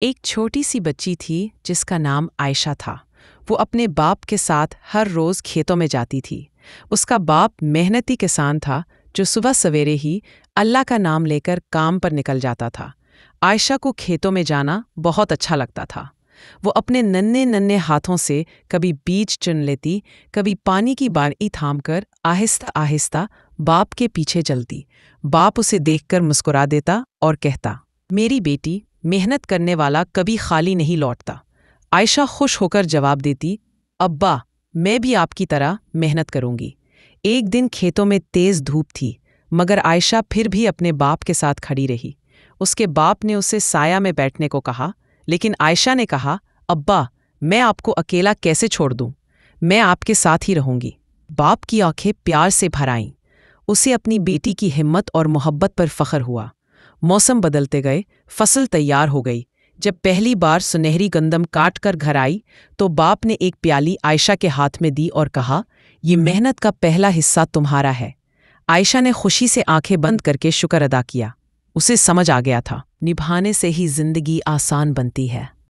ایک چھوٹی سی بچی تھی جس کا نام عائشہ تھا۔ وہ اپنے باپ کے ساتھ ہر روز کھیتوں میں جاتی تھی۔ اس کا باپ محنتی کسان تھا جو صبح سویرے ہی اللہ کا نام لے کر کام پر نکل جاتا تھا۔ عائشہ کو کھیتوں میں جانا بہت اچھا لگتا تھا۔ وہ اپنے ننھے ننھے ہاتھوں سے کبھی بیج چن لیتی، کبھی پانی کی بالٹی تھام کر آہستہ آہستہ باپ کے پیچھے چلتی۔ باپ اسے دیکھ کر مسکرا دیتا اور کہتا، میری بیٹی، محنت کرنے والا کبھی خالی نہیں لوٹتا۔ عائشہ خوش ہو کر جواب دیتی، ابا، میں بھی آپ کی طرح محنت کروں گی۔ ایک دن کھیتوں میں تیز دھوپ تھی، مگر عائشہ پھر بھی اپنے باپ کے ساتھ کھڑی رہی۔ اس کے باپ نے اسے سایہ میں بیٹھنے کو کہا، لیکن عائشہ نے کہا، ابا، میں آپ کو اکیلا کیسے چھوڑ دوں؟ میں آپ کے ساتھ ہی رہوں گی۔ باپ کی آنکھیں پیار سے بھر آئیں۔ اسے اپنی بیٹی کی ہمت اور محبت پر فخر ہوا۔ موسم بدلتے گئے، فصل تیار ہو گئی۔ جب پہلی بار سنہری گندم کاٹ کر گھر آئی تو باپ نے ایک پیالی عائشہ کے ہاتھ میں دی اور کہا، یہ محنت کا پہلا حصہ تمہارا ہے۔ عائشہ نے خوشی سے آنکھیں بند کر کے شکر ادا کیا۔ اسے سمجھ آ گیا تھا، نبھانے سے ہی زندگی آسان بنتی ہے۔